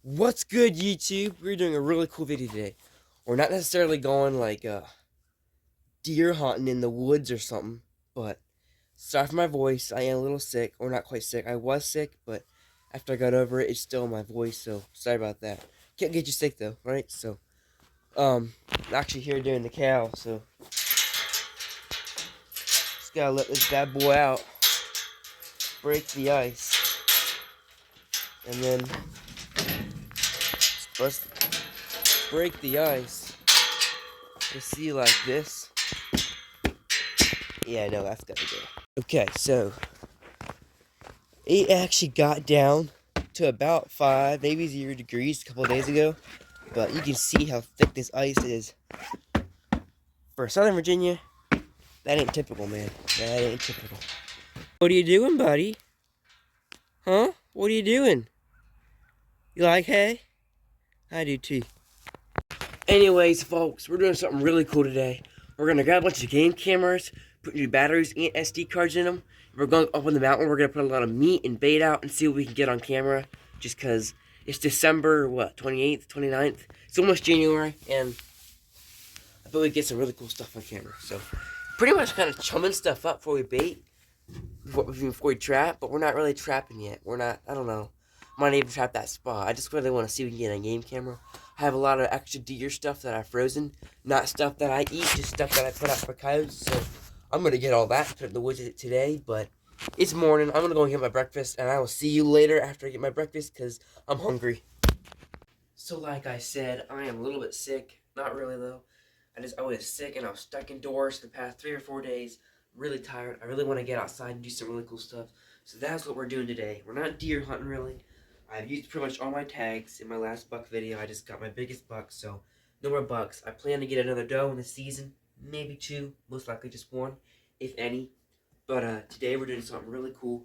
What's good, YouTube? We're doing a really cool video today. We're not necessarily going like deer hunting in the woods or something, but sorry for my voice. I am a little sick, or not quite sick. I was sick, but after I got over it, it's still in my voice, so sorry about that. Can't get you sick though, right? So, I'm actually here doing the cow, so just gotta let this bad boy out, break the ice, and then let's break the ice. You see like this. Yeah, no, that's gotta go. Okay, so it actually got down to about 5, maybe 0 degrees a couple of days ago. But you can see how thick this ice is. For Southern Virginia, that ain't typical, man. That ain't typical. What are you doing, buddy? Huh? What are you doing? You like hay? I do too. Anyways, folks, we're doing something really cool today. We're gonna grab a bunch of game cameras, put new batteries and SD cards in them. We're going up on the mountain. We're gonna put a lot of meat and bait out and see what we can get on camera. Just cause it's December, what, 28th, 29th? It's almost January, and I thought we'd get some really cool stuff on camera. So, pretty much kind of chumming stuff up before we bait, before we trap, but we're not really trapping yet. We're not, I don't know. I might even trap that spot. I just really want to see if we can get a game camera. I have a lot of extra deer stuff that I've frozen. Not stuff that I eat, just stuff that I put out for coyotes. So I'm going to get all that, put it in the woods today. But it's morning. I'm going to go and get my breakfast. And I will see you later after I get my breakfast because I'm hungry. So like I said, I am a little bit sick. Not really though. I was sick and I was stuck indoors for the past 3 or 4 days. Really tired. I really want to get outside and do some really cool stuff. So that's what we're doing today. We're not deer hunting really. I've used pretty much all my tags in my last buck video. I just got my biggest buck, so no more bucks. I plan to get another doe in the season, maybe 2, most likely just 1, if any. But today we're doing something really cool.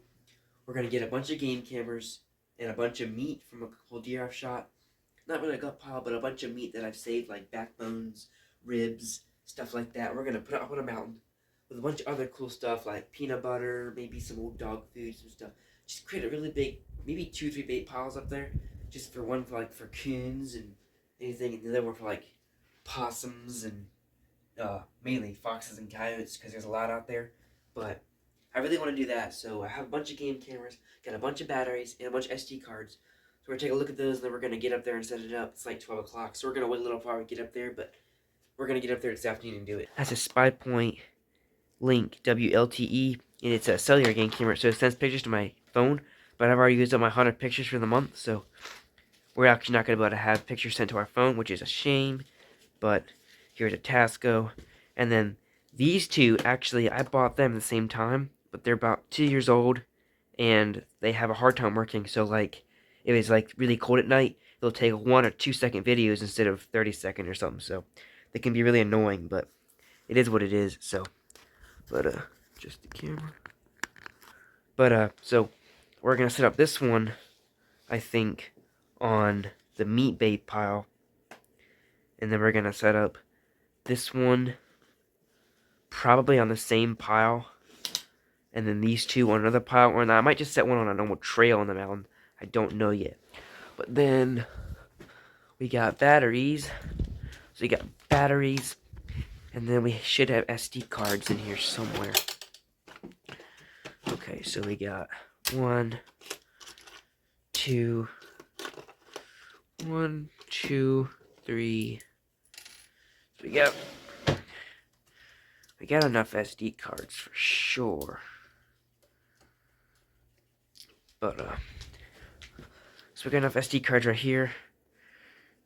We're gonna get a bunch of game cameras and a bunch of meat from a couple deer I've shot. Not really a gut pile, but a bunch of meat that I've saved, like backbones, ribs, stuff like that. We're gonna put it up on a mountain with a bunch of other cool stuff like peanut butter, maybe some old dog food, some stuff. Just create a really big, maybe 2 or 3 bait piles up there. Just for one for for coons and anything, and the other one for like possums and mainly foxes and coyotes because there's a lot out there. But I really want to do that, so I have a bunch of game cameras, got a bunch of batteries, and a bunch of SD cards. So we're gonna take a look at those, and then we're gonna get up there and set it up. It's like 12 o'clock, so we're gonna wait a little while we get up there, but we're gonna get up there this afternoon and do it. That's a Spy Point Link WLTE, and it's a cellular game camera, so it sends pictures to my phone. But I've already used up my 100 pictures for the month, so we're actually not going to be able to have pictures sent to our phone, which is a shame. But here's a Tasco. And then these two, actually, I bought them at the same time, but they're about 2 years old, and they have a hard time working. So, like, if it's, like, really cold at night, it'll take 1 or 2 second videos instead of 30-second or something. So, they can be really annoying, but it is what it is, so. But, just the camera. But, so we're going to set up this one, I think, on the meat bait pile. And then we're going to set up this one probably on the same pile. And then these two on another pile. Or I might just set one on a normal trail on the mountain. I don't know yet. But then we got batteries. So we got batteries. And then we should have SD cards in here somewhere. Okay, so we got 1, 2, 1, 2, 3. So we got enough SD cards for sure. But so we got enough SD cards right here.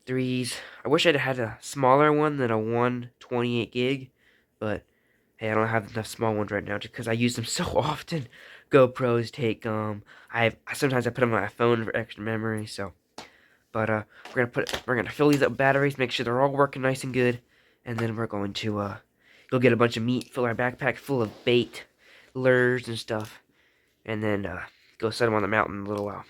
3s. I wish I'd had a smaller one than a 128 gig, but hey, I don't have enough small ones right now just because I use them so often. GoPros take sometimes I put them on my phone for extra memory. So, but we're gonna fill these up with batteries, make sure they're all working nice and good, and then we're going to go get a bunch of meat, fill our backpack full of bait, lures and stuff, and then go set them on the mountain in a little while.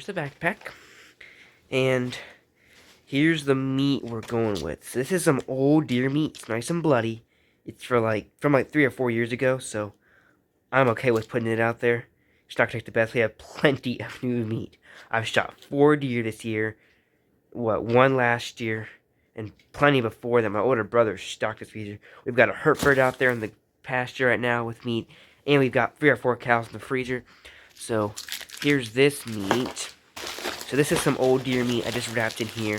here's the backpack. And here's the meat we're going with. So this is some old deer meat. It's nice and bloody. It's from like 3 or 4 years ago, so I'm okay with putting it out there. Stock Take the Best. We have plenty of new meat. I've shot 4 deer this year. One last year, and plenty before that. My older brother stocked this freezer. We've got a Hereford out there in the pasture right now with meat, and we've got 3 or 4 cows in the freezer. So here's this meat. So this is some old deer meat I just wrapped in here.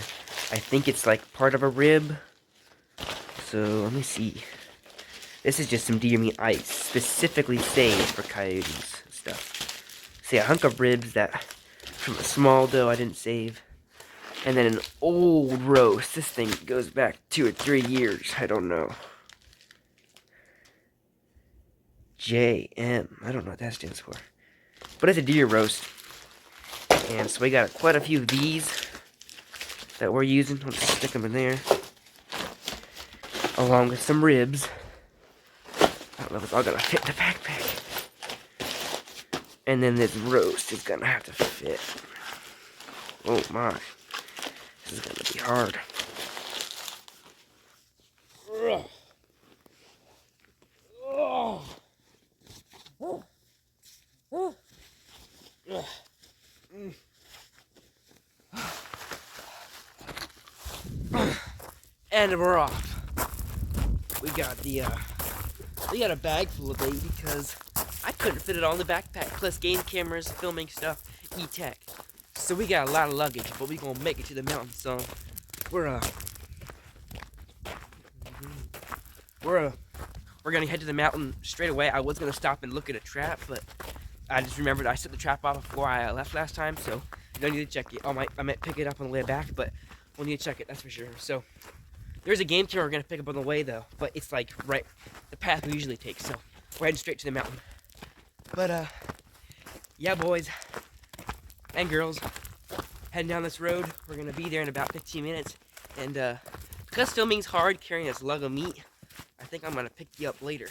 I think it's like part of a rib. So let me see. This is just some deer meat I specifically saved for coyotes and stuff. See, a hunk of ribs that from a small doe I didn't save. And then an old roast. This thing goes back 2 or 3 years. I don't know. JM. I don't know what that stands for. But it's a deer roast. And so we got quite a few of these that we're using. I'll just stick them in there. Along with some ribs. I don't know if it's all gonna fit in the backpack. And then this roast is gonna have to fit. Oh my. This is gonna be hard. And we're off. We got a bag full of bait because I couldn't fit it all in the backpack. Plus game cameras, filming stuff, e-tech. So we got a lot of luggage, but we gonna make it to the mountain. So we're gonna head to the mountain straight away. I was gonna stop and look at a trap, but I just remembered I set the trap off before I left last time, so I don't need to check it. I might pick it up on the way back, but we'll need to check it, that's for sure. So there's a game camera we're gonna pick up on the way though, but it's like right the path we usually take, so we're heading straight to the mountain. But yeah, boys and girls, heading down this road. We're gonna be there in about 15 minutes, and because filming's hard carrying this lug of meat, I think I'm gonna pick you up later.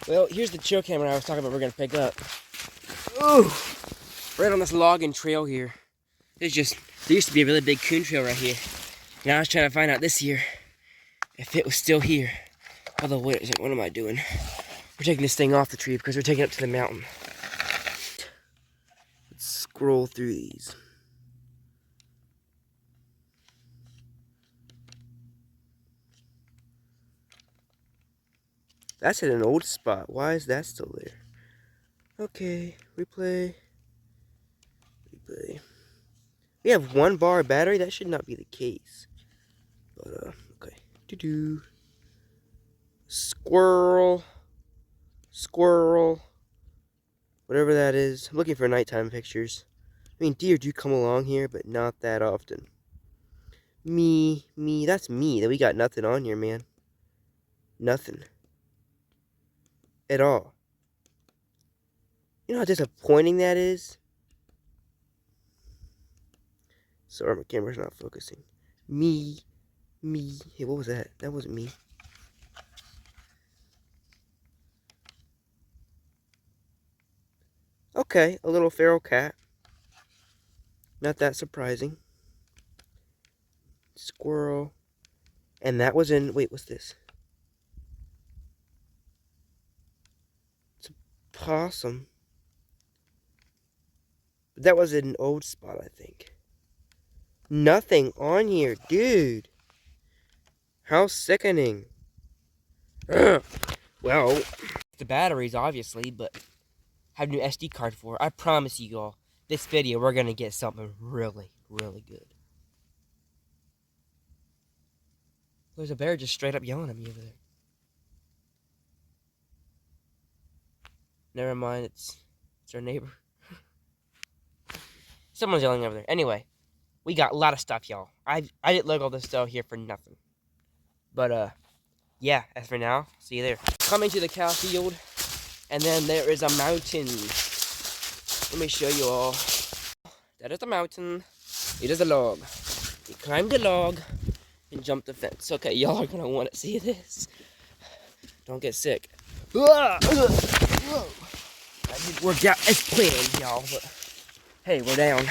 Well, here's the trail camera I was talking about we're gonna pick up. Ooh! Right on this logging trail here. There used to be a really big coon trail right here. And I was trying to find out this year if it was still here. Although, wait a second, what am I doing? We're taking this thing off the tree because we're taking it up to the mountain. Let's scroll through these. That's at an old spot. Why is that still there? Okay, replay. We have 1 bar battery. That should not be the case. But okay. Squirrel. Whatever that is. I'm looking for nighttime pictures. I mean, deer do come along here, but not that often. Me. That's me. That we got nothing on here, man. Nothing. At all. You know how disappointing that is? Sorry, my camera's not focusing. Me. Hey, what was that? That wasn't me. Okay, a little feral cat. Not that surprising. Squirrel. And that was in... Wait, what's this? It's a possum. But that was an old spot, I think. Nothing on here, dude. How sickening. Ugh. Well, the batteries, obviously, but I have a new SD card for it. I promise you all, this video, we're gonna get something really, really good. There's a bear just straight up yelling at me over there. Never mind, it's our neighbor. Someone's yelling over there. Anyway, we got a lot of stuff, y'all. I didn't look all this stuff here for nothing. But yeah, as for now, see you there. Coming to the cow field, and then there is a mountain. Let me show you all. That is the mountain. It is a log. We climbed the log and jumped the fence. Okay, y'all are gonna want to see this. Don't get sick. Whoa! That didn't work out as planned, y'all. But hey, we're down.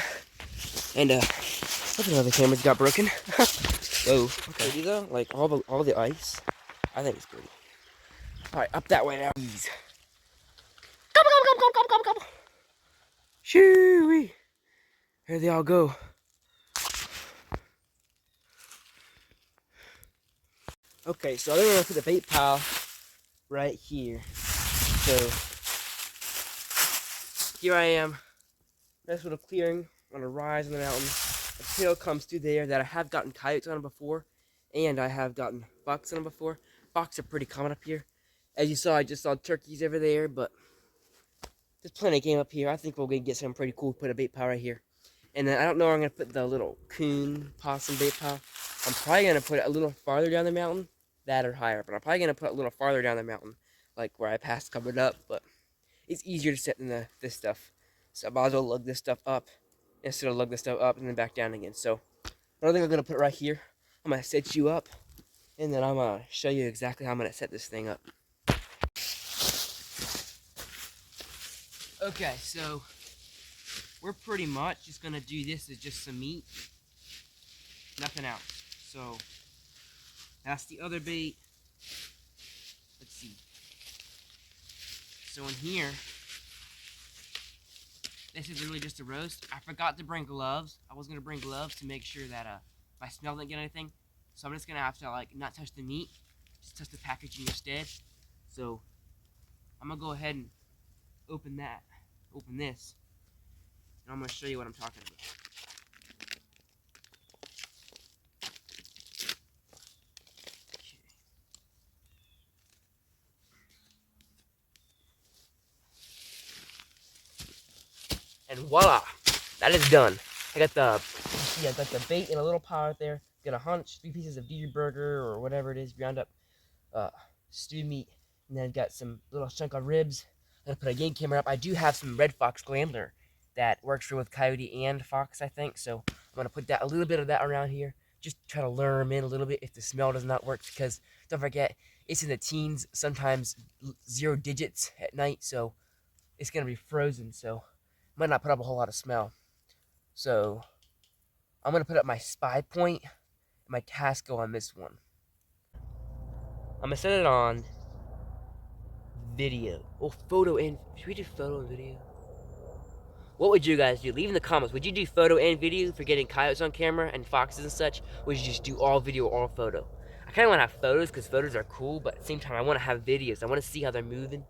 And look at how the cameras got broken. Whoa. Okay. Pretty though, like all the ice. I think it's pretty. All right, up that way now. Please. Come. Shoo-wee. Here they all go. Okay, so I'm gonna put the bait pile right here. So here I am. Nice little clearing on a rise in the mountain. A trail comes through there that I have gotten coyotes on before, and I have gotten bucks on them before. Bucks are pretty common up here. As you saw, I just saw turkeys over there, but there's plenty of game up here. I think we're gonna get something pretty cool. Put a bait pile right here. And then I don't know where I'm going to put the little coon possum bait pile. I'm probably going to put it a little farther down the mountain. That or higher. But I'm probably going to put it a little farther down the mountain. Like where I passed covered up. But it's easier to set than this stuff. So I might as well lug this stuff up. Instead of lug this stuff up and then back down again. So I think I'm going to put it right here. I'm going to set you up. And then I'm going to show you exactly how I'm going to set this thing up. Okay, so we're pretty much just gonna do this as just some meat, nothing else. So that's the other bait. Let's see. So in here, this is really just a roast. I forgot to bring gloves. I was gonna bring gloves to make sure that if I smell didn't get anything. So I'm just gonna have to like not touch the meat, just touch the packaging instead. So I'm gonna go ahead and open this. And I'm going to show you what I'm talking about. Okay. And voila! That is done. I got the bait in a little pot right there. Got a hunch, 3 pieces of beef burger or whatever it is, ground up stewed meat. And then I've got some little chunk of ribs. I'm going to put a game camera up. I do have some Red Fox Gambler that works for with coyote and fox, I think. So I'm going to put a little bit of that around here. Just try to lure them in a little bit if the smell does not work. Because don't forget, it's in the teens, sometimes 0 digits at night. So it's going to be frozen. So might not put up a whole lot of smell. So I'm going to put up my spy point and my Tasco on this one. I'm going to set it on video. Oh, photo and... Should we do photo and video? What would you guys do? Leave in the comments. Would you do photo and video for getting coyotes on camera and foxes and such? Or would you just do all video or all photo? I kind of want to have photos because photos are cool, but at the same time, I want to have videos. I want to see how they're moving.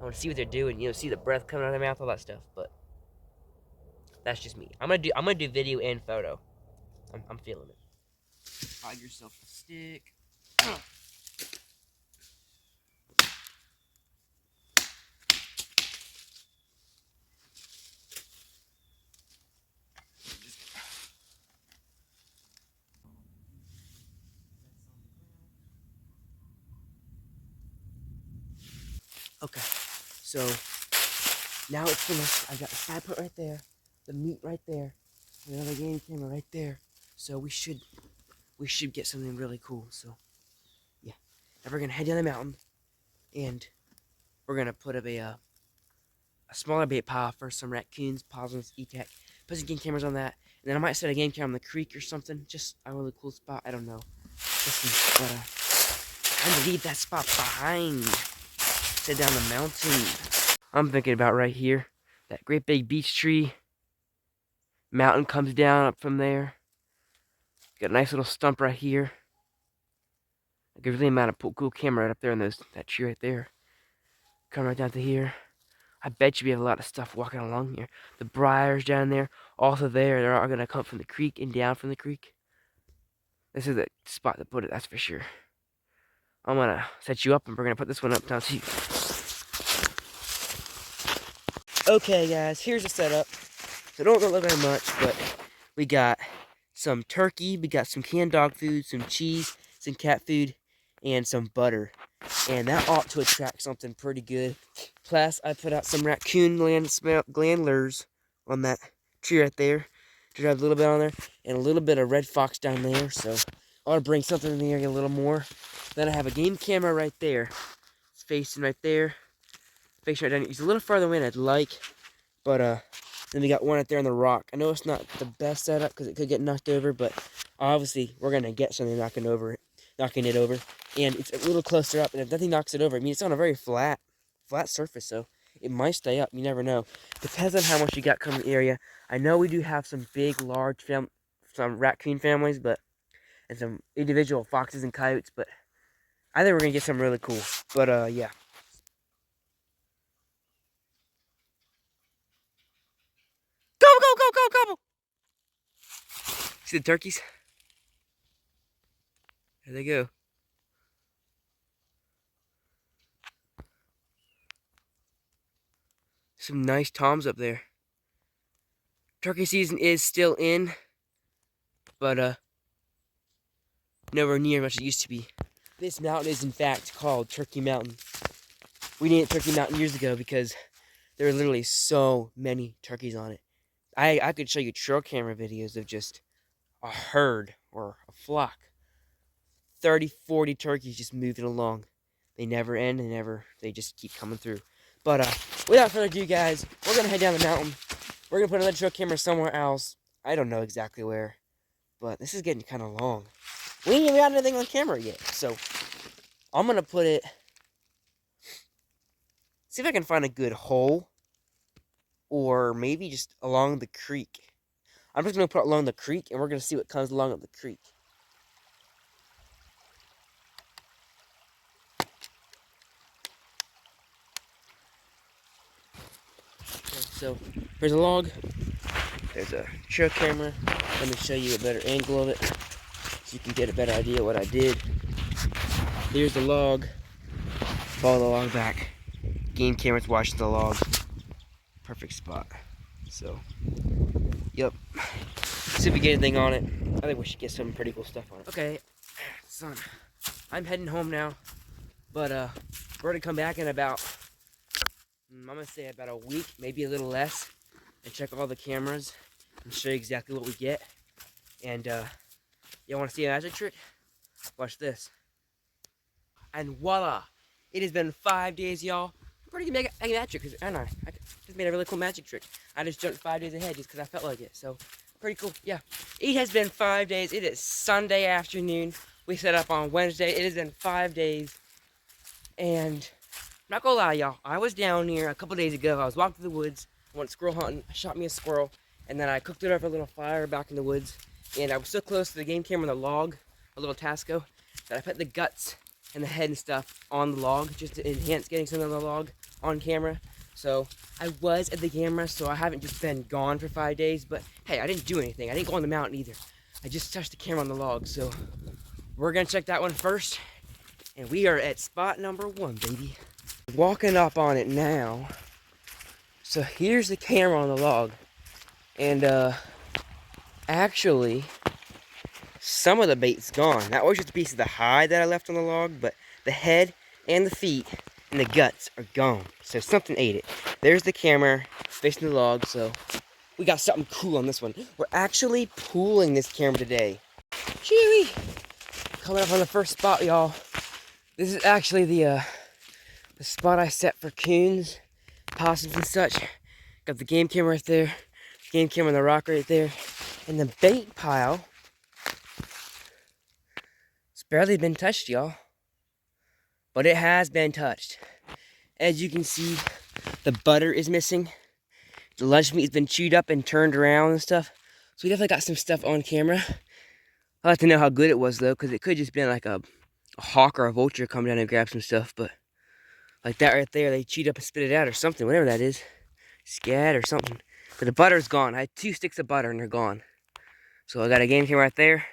I want to see what they're doing. You know, see the breath coming out of their mouth, all that stuff. But that's just me. I'm gonna do video and photo. I'm feeling it. Find yourself a stick. Okay, so now it's finished. I got the spy point right there, the meat right there, another game camera right there. So we should get something really cool. So yeah, now we're gonna head down the mountain, and we're gonna put up a smaller bait pile for some raccoons, possums, ETAC. Put some game cameras on that, and then I might set a game camera on the creek or something. Just a really cool spot. I don't know. Listen, but I'm gonna leave that spot behind. Head down the mountain. I'm thinking about right here. That great big beech tree. Mountain comes down up from there. Got a nice little stump right here. I could really mount a cool camera right up there in that tree right there. Come right down to here. I bet you we have a lot of stuff walking along here. The briars down there, also there, they're all gonna come from the creek and down from the creek. This is the spot to put it, that's for sure. I'm gonna set you up and we're gonna put this one up down to you. Okay guys, here's the setup. So don't look very much, but we got some turkey, we got some canned dog food, some cheese, some cat food, and some butter. And that ought to attract something pretty good. Plus, I put out some raccoon glandlers on that tree right there to drive a little bit on there, and a little bit of red fox down there. So I want to bring something in the area a little more. Then I have a game camera right there. It's facing right there. Facing right down here. It's a little farther away than I'd like, but then we got one right there on the rock. I know it's not the best setup because it could get knocked over, but obviously we're gonna get something knocking it over, and it's a little closer up. And if nothing knocks it over, I mean it's on a very flat surface, so it might stay up. You never know. Depends on how much you got coming in the area. I know we do have some big, large some raccoon families, and some individual foxes and coyotes, but I think we're gonna get something really cool. But yeah. Gobble, go, go, go, gobble! See the turkeys? There they go. Some nice toms up there. Turkey season is still in, but nowhere near as much as it used to be. This mountain is in fact called Turkey Mountain. We named it Turkey Mountain years ago because there were literally so many turkeys on it. I could show you trail camera videos of just a herd or a flock. 30, 40 turkeys just moving along. They never end, they just keep coming through. But without further ado, guys, we're gonna head down the mountain. We're gonna put another trail camera somewhere else. I don't know exactly where, but this is getting kind of long. We ain't even got anything on camera yet, so I'm gonna put it. See if I can find a good hole, or maybe just along the creek. I'm just gonna put it along the creek, and we're gonna see what comes along the creek. Okay, so here's a log. There's a trail camera. Let me show you a better angle of it so you can get a better idea of what I did. Here's the log. Follow the log back. Game camera's watching the log. Perfect spot. So, yep. See if we get anything on it. I think we should get some pretty cool stuff on it. Okay, son. I'm heading home now. But we're gonna come back in about, I'm gonna say about a week, maybe a little less, and check all the cameras and show you exactly what we get. And you want to see a magic trick? Watch this. And voila! It has been 5 days, y'all. I'm pretty good at magic trick, and I just made a really cool magic trick. I just jumped 5 days ahead just because I felt like it. So pretty cool. Yeah. It has been 5 days. It is Sunday afternoon. We set up on Wednesday. It has been 5 days. And I'm not gonna lie, y'all. I was down here a couple days ago. I was walking through the woods. I went squirrel hunting. I shot me a squirrel. And then I cooked it over a little fire back in the woods. And I was so close to the game camera on the log, a little Tasco, that I put the guts and the head and stuff on the log just to enhance getting something on the log on camera. So I was at the camera, so I haven't just been gone for 5 days. But hey, I didn't do anything. I didn't go on the mountain either. I just touched the camera on the log. So we're gonna check that one first. And we are at spot number 1, baby. Walking up on it now. So here's the camera on the log. And actually, some of the bait's gone. That was just a piece of the hide that I left on the log, but the head and the feet and the guts are gone. So something ate it. There's the camera facing the log, so we got something cool on this one. We're actually pooling this camera today. Cheery! Coming up on the first spot, y'all. This is actually the spot I set for coons, possums and such. Got the game camera right there. Game camera on the rock right there. And the bait pile, it's barely been touched, y'all. But it has been touched. As you can see, the butter is missing. The lunch meat has been chewed up and turned around and stuff. So we definitely got some stuff on camera. I'd like to know how good it was though, because it could just been like a hawk or a vulture come down and grab some stuff. But Like that right there, they chewed up and spit it out or something, whatever that is. Scat or something. But the butter's gone. I had 2 sticks of butter and they're gone. So I got a game camera right there.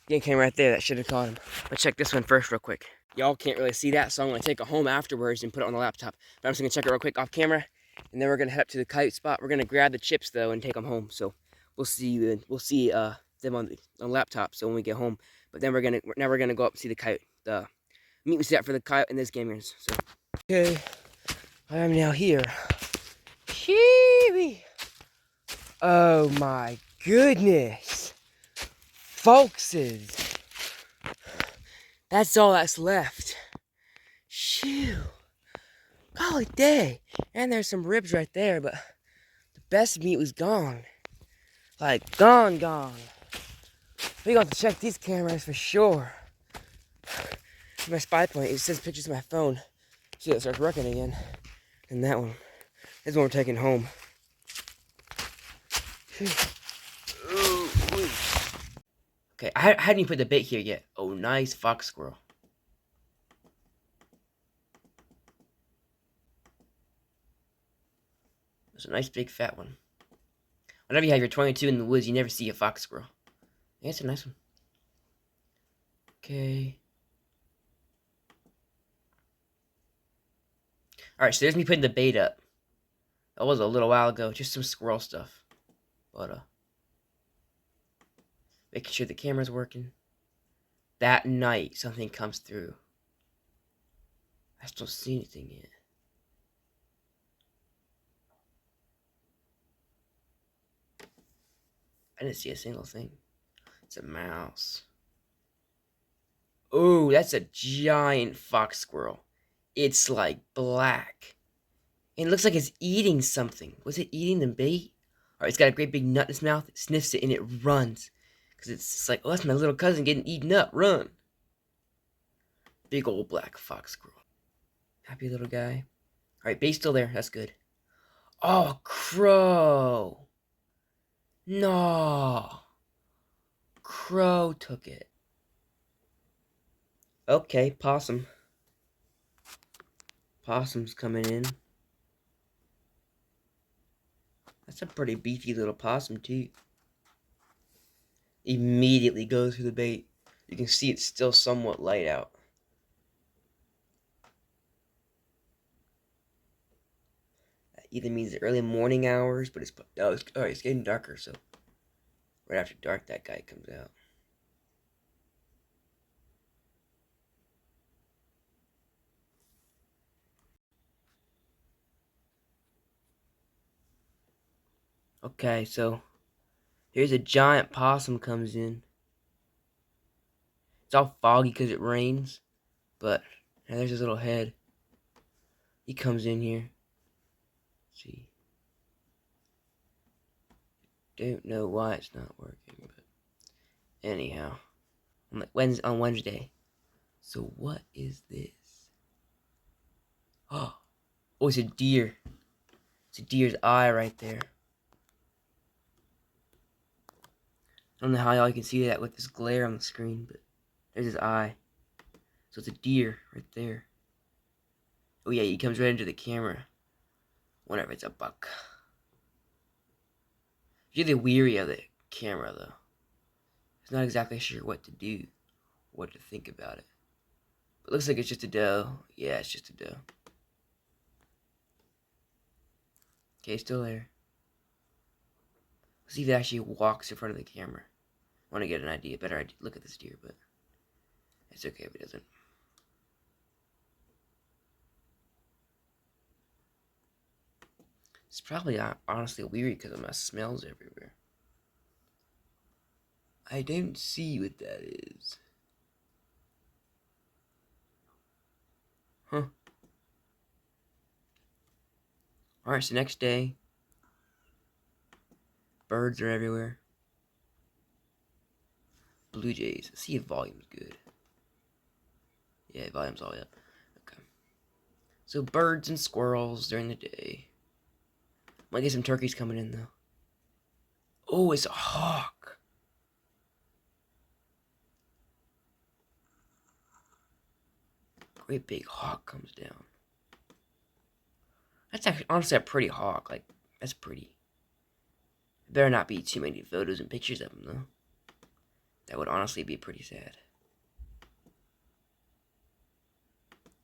Game camera right there, that should have caught him. Let's check this one first real quick. Y'all can't really see that, so I'm gonna take it home afterwards and put it on the laptop. But I'm just gonna check it real quick off camera, and then we're gonna head up to the coyote spot. We're gonna grab the chips though and take them home. So we'll see them on the laptop. So when we get home, but then we're gonna go up and see the coyote. The meet we set for the coyote and this game rooms. So okay, I am now here. Shee-wee. Oh my goodness, folkses. That's all that's left. Shoo. Golly day. And there's some ribs right there, but the best meat was gone. Like, gone. We got to check these cameras for sure. My spy point, it says pictures of my phone. See, it starts working again. And that one. This is one we're taking home. Okay, I hadn't even put the bait here yet. Oh, nice fox squirrel. There's a nice big fat one. Whenever you have your 22 in the woods, you never see a fox squirrel. Yeah, it's a nice one. Okay. Alright, so there's me putting the bait up. That was a little while ago, just some squirrel stuff. But, making sure the camera's working. That night, something comes through. I still don't see anything yet. I didn't see a single thing. It's a mouse. Oh, that's a giant fox squirrel. It's like black. And it looks like it's eating something. Was it eating the bait? Alright, it's got a great big nut in its mouth. It sniffs it and it runs. Because it's just like, oh, that's my little cousin getting eaten up. Run. Big old black fox squirrel. Happy little guy. Alright, bait's still there. That's good. Oh, crow. No. Crow took it. Okay, possum. Possum's coming in. That's a pretty beefy little possum, too. Immediately goes through the bait. You can see it's still somewhat light out. That either means the early morning hours, but it's getting darker, so right after dark that guy comes out. Okay, so here's a giant possum comes in. It's all foggy because it rains, but and there's his little head. He comes in here. Let's see. Don't know why it's not working, but anyhow, on Wednesday. So what is this? Oh, it's a deer. It's a deer's eye right there. I don't know how y'all can see that with this glare on the screen, but there's his eye. So it's a deer right there. Oh yeah, he comes right into the camera whenever it's a buck. You're really weary of the camera though. It's not exactly sure what to do, what to think about it. But it looks like it's just a doe. Yeah, it's just a doe. Okay, still there. Let's see if it actually walks in front of the camera. I want to get an idea, better idea. Look at this deer, but it's okay if it doesn't. It's probably honestly weird because of my smells everywhere. I don't see what that is. Huh. Alright, so next day. Birds are everywhere. Blue jays. Let's see if volume's good. Yeah, volume's all the way up. Okay. So birds and squirrels during the day. Might get some turkeys coming in though. Oh, it's a hawk. Great big hawk comes down. That's actually honestly a pretty hawk. Like, that's pretty. Better not be too many photos and pictures of him, though. That would honestly be pretty sad.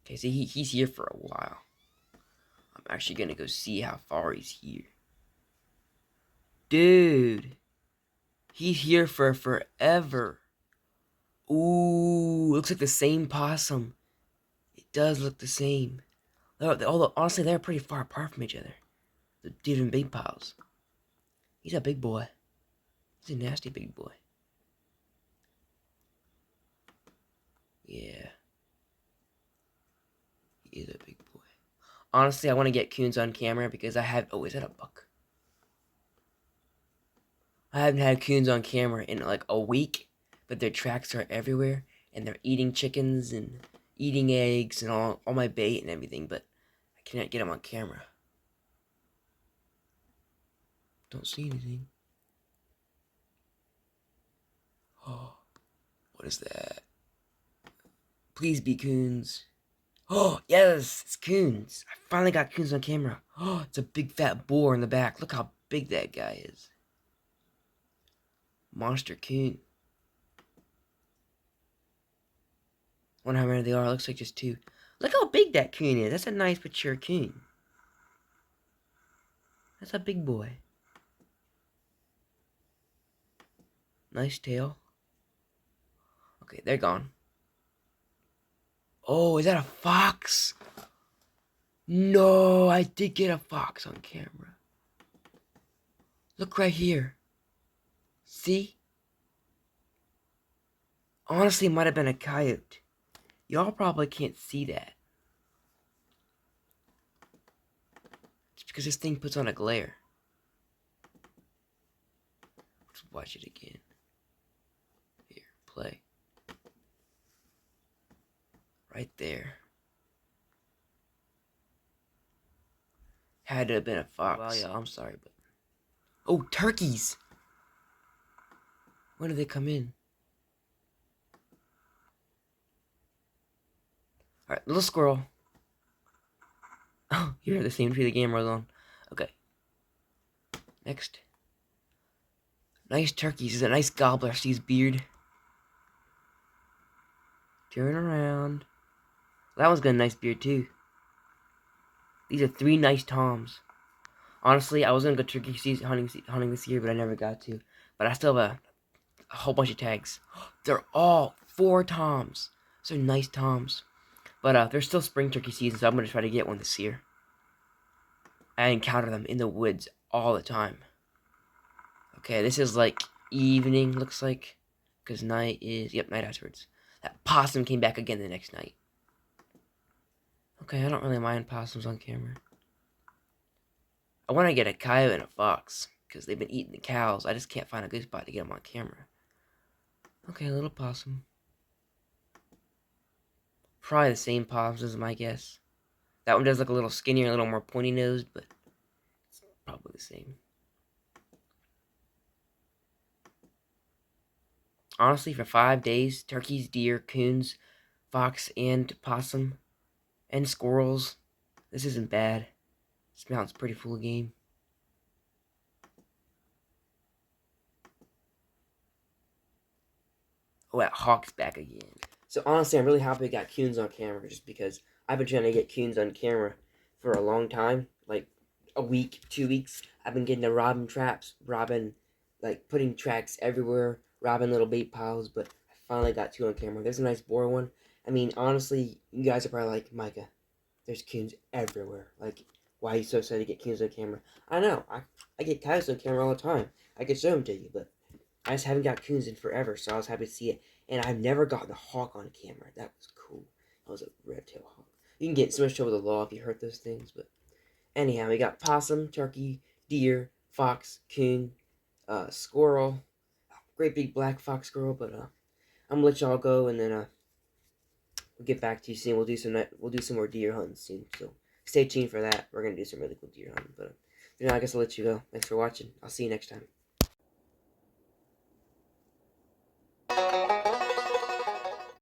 Okay, so he's here for a while. I'm actually gonna go see how far he's here. Dude, he's here for forever. Ooh, looks like the same possum. It does look the same. Although, honestly, they're pretty far apart from each other. The different big piles. He's a big boy. He's a nasty big boy. Yeah. He is a big boy. Honestly, I want to get coons on camera because I have... Oh, is that a buck? I haven't had coons on camera in like a week, but their tracks are everywhere, and they're eating chickens and eating eggs and all my bait and everything, but I cannot get them on camera. Don't see anything. Oh, what is that? Please be coons. Oh, yes, it's coons. I finally got coons on camera. Oh, it's a big fat boar in the back. Look how big that guy is. Monster coon. Wonder how many they are. It looks like just 2. Look how big that coon is. That's a nice mature coon. That's a big boy. Nice tail. Okay, they're gone. Oh, is that a fox? No, I did get a fox on camera. Look right here. See? Honestly, it might have been a coyote. Y'all probably can't see that. It's because this thing puts on a glare. Let's watch it again. Here, play. Right there. Had to have been a fox. Well, yeah, I'm sorry, but... Oh, turkeys! When do they come in? Alright, little squirrel. Oh, you're the same tree the game was on. Okay. Next. Nice turkeys. He's a nice gobbler. See his beard. Turn around. That one's got a nice beard too. These are 3 nice toms. Honestly, I was gonna go turkey season hunting this year, but I never got to. But I still have a whole bunch of tags. They're all 4 toms. Those are nice toms. But they're still spring turkey season, so I'm gonna try to get one this year. I encounter them in the woods all the time. Okay, this is like evening, looks like. Because night is... Yep, night afterwards. That possum came back again the next night. Okay, I don't really mind possums on camera. I want to get a coyote and a fox. Because they've been eating the cows. I just can't find a good spot to get them on camera. Okay, a little possum. Probably the same possums as my guess. That one does look a little skinnier, a little more pointy-nosed, but it's probably the same. Honestly, for 5 days, turkeys, deer, coons, fox, and possum, and squirrels, this isn't bad. This mountain's pretty full of game. Oh, that hawk's back again. So honestly, I'm really happy I got coons on camera, just because I've been trying to get coons on camera for a long time, like a week, 2 weeks. I've been getting the robbing traps, like putting tracks everywhere, robbing little bait piles, but I finally got 2 on camera. There's a nice boar one. I mean, honestly, you guys are probably like, Micah, there's coons everywhere. Like, why are you so excited to get coons on camera? I know, I get coyotes on camera all the time. I could show them to you, but I just haven't got coons in forever, so I was happy to see it. And I've never gotten a hawk on camera. That was cool. That was a red-tailed hawk. You can get so much trouble with the law if you hurt those things, but anyhow, we got possum, turkey, deer, fox, coon, squirrel, great big black fox squirrel. But I'm gonna let y'all go, and then we'll get back to you soon. We'll do some more deer hunting soon. So stay tuned for that. We're gonna do some really cool deer hunting. But I guess I'll let you go. Thanks for watching. I'll see you next time.